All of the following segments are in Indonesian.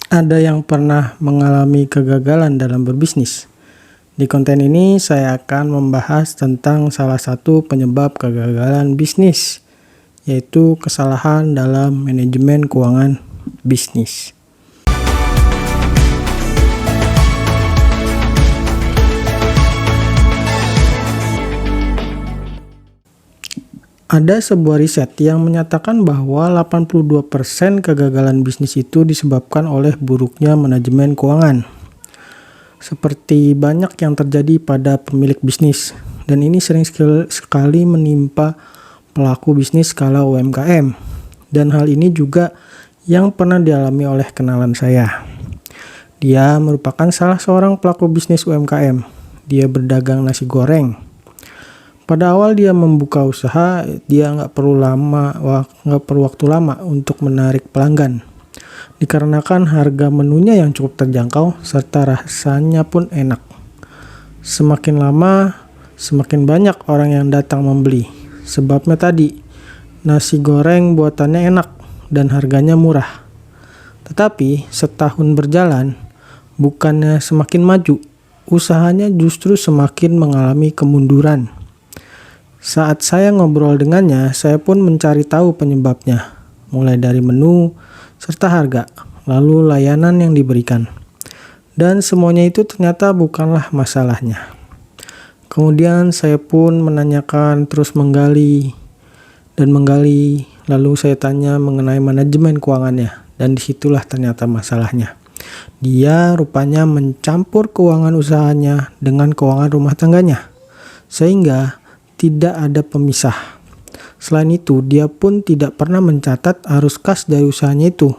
Ada yang pernah mengalami kegagalan dalam berbisnis? Di konten ini saya akan membahas tentang salah satu penyebab kegagalan bisnis, yaitu kesalahan dalam manajemen keuangan bisnis. Ada sebuah riset yang menyatakan bahwa 82% kegagalan bisnis itu disebabkan oleh buruknya manajemen keuangan. Seperti banyak yang terjadi pada pemilik bisnis, dan ini sering sekali menimpa pelaku bisnis skala UMKM. Dan hal ini juga yang pernah dialami oleh kenalan saya. Dia merupakan salah seorang pelaku bisnis UMKM. Dia berdagang nasi goreng. Pada awal dia membuka usaha, dia nggak perlu waktu lama untuk menarik pelanggan. Dikarenakan harga menunya yang cukup terjangkau serta rasanya pun enak. Semakin lama, semakin banyak orang yang datang membeli. Sebabnya tadi, nasi goreng buatannya enak dan harganya murah. Tetapi setahun berjalan, bukannya semakin maju, usahanya justru semakin mengalami kemunduran. Saat saya ngobrol dengannya, saya pun mencari tahu penyebabnya, mulai dari menu, serta harga, lalu layanan yang diberikan. Dan semuanya itu ternyata bukanlah masalahnya. Kemudian saya pun menanyakan, terus menggali, lalu saya tanya mengenai manajemen keuangannya, dan disitulah ternyata masalahnya. Dia rupanya mencampur keuangan usahanya dengan keuangan rumah tangganya, sehingga tidak ada pemisah. Selain itu, dia pun tidak pernah mencatat arus kas dari usahanya itu,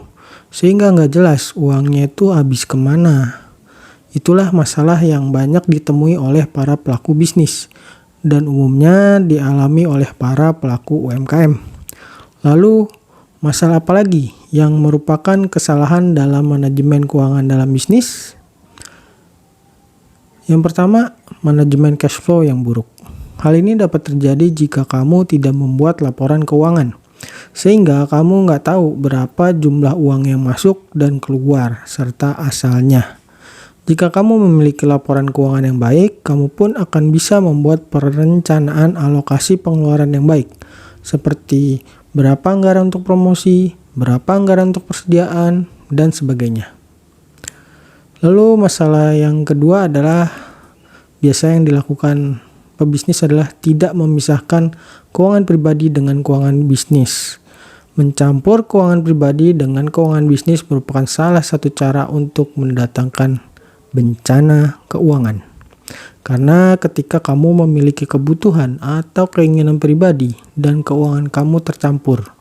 sehingga nggak jelas uangnya itu habis kemana. Itulah masalah yang banyak ditemui oleh para pelaku bisnis, dan umumnya dialami oleh para pelaku UMKM. Lalu, masalah apa lagi yang merupakan kesalahan dalam manajemen keuangan dalam bisnis? Yang pertama, manajemen cash flow yang buruk. Hal ini dapat terjadi jika kamu tidak membuat laporan keuangan, sehingga kamu nggak tahu berapa jumlah uang yang masuk dan keluar, serta asalnya. Jika kamu memiliki laporan keuangan yang baik, kamu pun akan bisa membuat perencanaan alokasi pengeluaran yang baik, seperti berapa anggaran untuk promosi, berapa anggaran untuk persediaan, dan sebagainya. Lalu masalah yang kedua adalah biasa yang dilakukan pebisnis adalah tidak memisahkan keuangan pribadi dengan keuangan bisnis. Mencampur keuangan pribadi dengan keuangan bisnis merupakan salah satu cara untuk mendatangkan bencana keuangan. Karena ketika kamu memiliki kebutuhan atau keinginan pribadi dan keuangan kamu tercampur,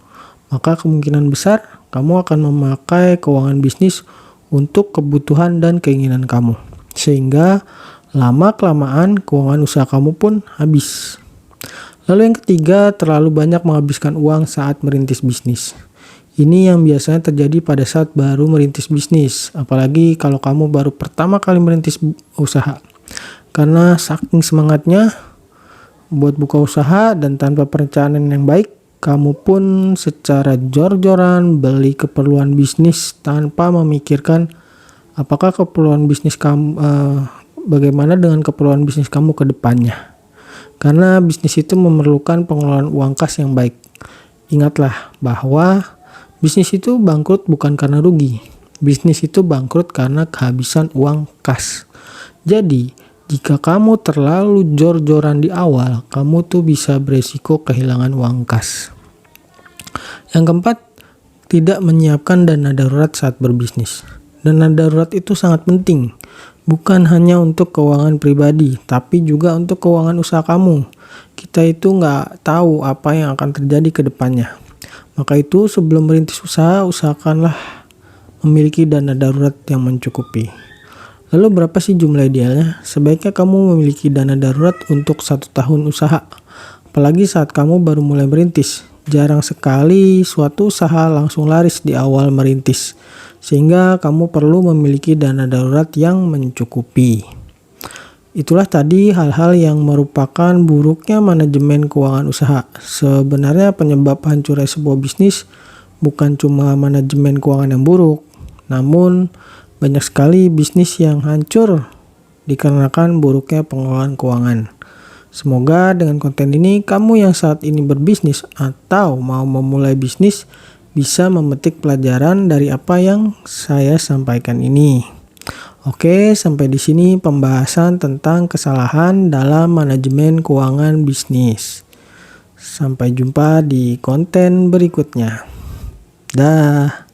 maka kemungkinan besar kamu akan memakai keuangan bisnis untuk kebutuhan dan keinginan kamu. Sehingga lama-kelamaan keuangan usaha kamu pun habis. Lalu yang ketiga, terlalu banyak menghabiskan uang saat merintis bisnis. Ini yang biasanya terjadi pada saat baru merintis bisnis, apalagi kalau kamu baru pertama kali merintis usaha. Karena saking semangatnya buat buka usaha dan tanpa perencanaan yang baik, kamu pun secara jor-joran beli keperluan bisnis tanpa memikirkan apakah keperluan bisnis kamu bagaimana dengan keperluan bisnis kamu ke depannya. Karena bisnis itu memerlukan pengelolaan uang kas yang baik. Ingatlah bahwa bisnis itu bangkrut bukan karena rugi. Bisnis itu bangkrut karena kehabisan uang kas. Jadi, jika kamu terlalu jor-joran di awal, kamu tuh bisa beresiko kehilangan uang kas. Yang keempat, tidak menyiapkan dana darurat saat berbisnis. Dana darurat itu sangat penting. Bukan hanya untuk keuangan pribadi, tapi juga untuk keuangan usaha kamu. Kita itu nggak tahu apa yang akan terjadi ke depannya. Maka itu sebelum merintis usaha, usahakanlah memiliki dana darurat yang mencukupi. Lalu berapa sih jumlah idealnya? Sebaiknya kamu memiliki dana darurat untuk 1 tahun usaha. Apalagi saat kamu baru mulai merintis. Jarang sekali suatu usaha langsung laris di awal merintis. Sehingga kamu perlu memiliki dana darurat yang mencukupi. Itulah tadi hal-hal yang merupakan buruknya manajemen keuangan usaha. Sebenarnya penyebab hancurnya sebuah bisnis bukan cuma manajemen keuangan yang buruk, Namun, banyak sekali bisnis yang hancur dikarenakan buruknya pengelolaan keuangan. Semoga dengan konten ini kamu yang saat ini berbisnis atau mau memulai bisnis bisa memetik pelajaran dari apa yang saya sampaikan ini. Oke, sampai di sini pembahasan tentang kesalahan dalam manajemen keuangan bisnis. Sampai jumpa di konten berikutnya. Dah.